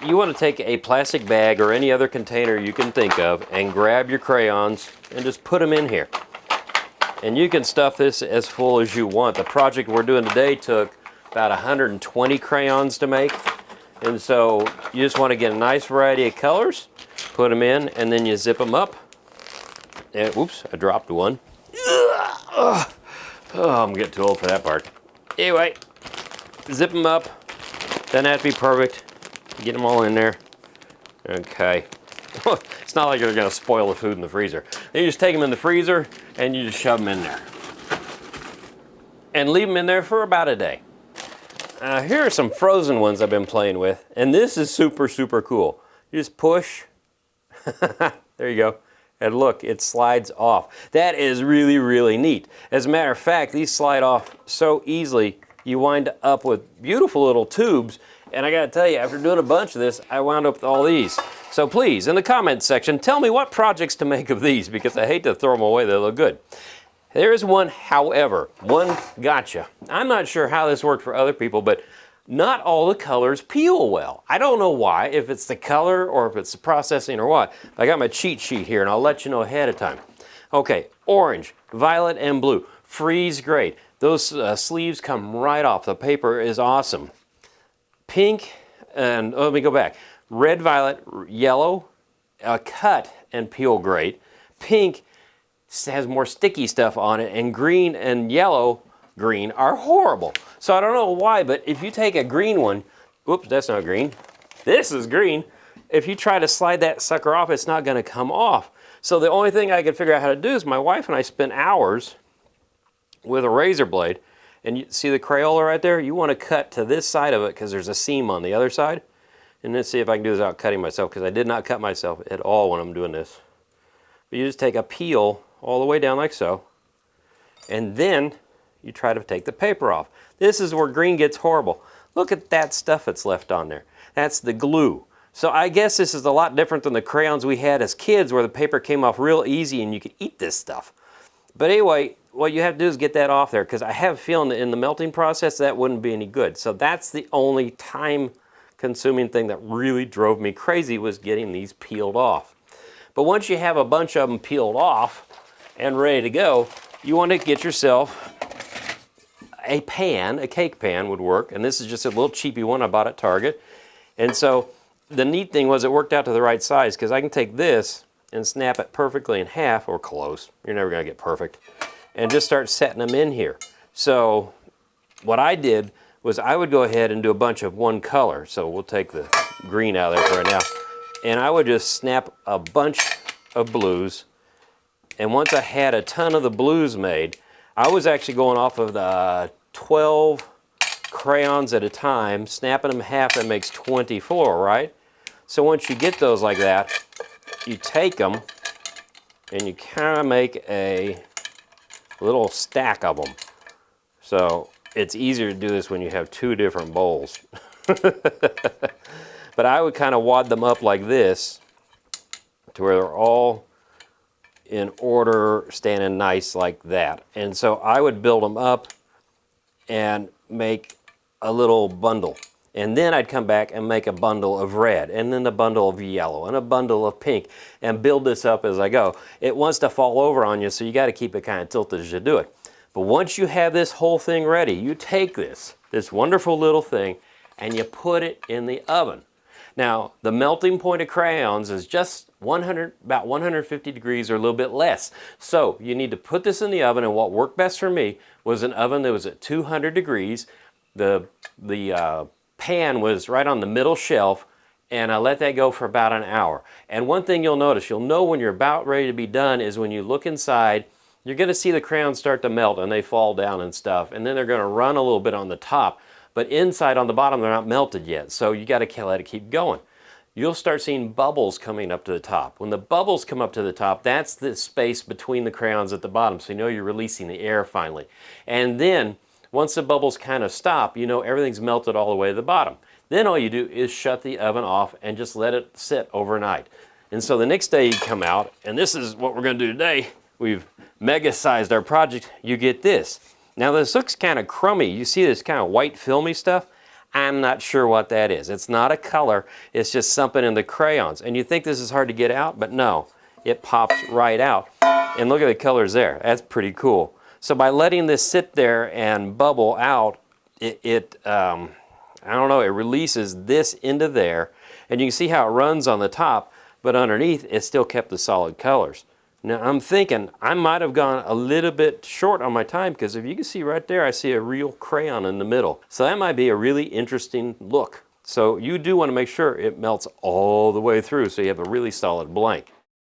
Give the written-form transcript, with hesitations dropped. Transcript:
you want to take a plastic bag or any other container you can think of and grab your crayons and just put them in here. And you can stuff this as full as you want. The project we're doing today took about 120 crayons to make. And so you just want to get a nice variety of colors, put them in, and then you zip them up. And, oops, I dropped one. Oh, I'm getting too old for that part. Anyway, zip them up. Doesn't have to be perfect. Get them all in there. Okay. It's not like you're going to spoil the food in the freezer. Then you just take them in the freezer and you just shove them in there. And leave them in there for about a day. Here are some frozen ones I've been playing with. And this is super, super cool. You just push. There you go. And look, it slides off. That is really, really neat. As a matter of fact, these slide off so easily, you wind up with beautiful little tubes. And I gotta tell you, after doing a bunch of this, I wound up with all these. So please, in the comments section, tell me what projects to make of these, because I hate to throw them away, they look good. There is one, however, one gotcha. I'm not sure how this worked for other people, but not all the colors peel well. I don't know why, if it's the color or if it's the processing or what. I got my cheat sheet here and I'll let you know ahead of time. Okay, orange, violet, and blue. Freeze great. Those sleeves come right off. The paper is awesome. Pink, and let me go back. Red, violet, yellow, cut and peel great. Pink has more sticky stuff on it, and green and yellow green are horrible. So I don't know why, but if you take a green one, whoops, that's not green. This is green. If you try to slide that sucker off, it's not going to come off. So the only thing I could figure out how to do is my wife and I spent hours with a razor blade. And you see the Crayola right there? You want to cut to this side of it because there's a seam on the other side. And let's see if I can do this without cutting myself, because I did not cut myself at all when I'm doing this. But you just take a peel all the way down like so. And then you try to take the paper off. This is where green gets horrible. Look at that stuff that's left on there. That's the glue. So I guess this is a lot different than the crayons we had as kids, where the paper came off real easy and you could eat this stuff. But anyway, what you have to do is get that off there, because I have a feeling that in the melting process that wouldn't be any good. So that's the only time-consuming thing that really drove me crazy, was getting these peeled off. But once you have a bunch of them peeled off and ready to go, you want to get yourself a pan. A cake pan would work, and this is just a little cheapy one I bought at Target. And so the neat thing was it worked out to the right size, because I can take this and snap it perfectly in half, or close. You're never going to get perfect. And just start setting them in here. So what I did was I would go ahead and do a bunch of one color. So we'll take the green out of there for right now. And I would just snap a bunch of blues. And once I had a ton of the blues made, I was actually going off of the 12 crayons at a time, snapping them half, that makes 24, right? So once you get those like that, you take them and you kind of make a little stack of them. So it's easier to do this when you have two different bowls. But I would kind of wad them up like this, to where they're all in order, standing nice like that. And so I would build them up and make a little bundle. And then I'd come back and make a bundle of red, and then a bundle of yellow, and a bundle of pink, and build this up as I go. It wants to fall over on you, so you got to keep it kind of tilted as you do it. But once you have this whole thing ready, you take this wonderful little thing, and you put it in the oven. Now, the melting point of crayons is just about 150 degrees or a little bit less. So you need to put this in the oven, and what worked best for me was an oven that was at 200 degrees. The pan was right on the middle shelf, and I let that go for about an hour. And one thing you'll notice, you'll know when you're about ready to be done, is when you look inside, you're going to see the crayons start to melt and they fall down and stuff, and then they're going to run a little bit on the top, but inside on the bottom they're not melted yet, so you got to let it keep going. You'll start seeing bubbles coming up to the top. When the bubbles come up to the top, that's the space between the crayons at the bottom, so you know you're releasing the air finally. And then once the bubbles kind of stop, you know everything's melted all the way to the bottom. Then all you do is shut the oven off and just let it sit overnight. And so the next day you come out, and this is what we're going to do today. We've mega-sized our project. You get this. Now this looks kind of crummy. You see this kind of white filmy stuff? I'm not sure what that is. It's not a color, it's just something in the crayons. And you think this is hard to get out, but no, it pops right out. And look at the colors there, that's pretty cool. So by letting this sit there and bubble out, I don't know, it releases this into there, and you can see how it runs on the top, but underneath it still kept the solid colors. Now I'm thinking I might have gone a little bit short on my time, because if you can see right there, I see a real crayon in the middle. So that might be a really interesting look. So you do want to make sure it melts all the way through so you have a really solid blank.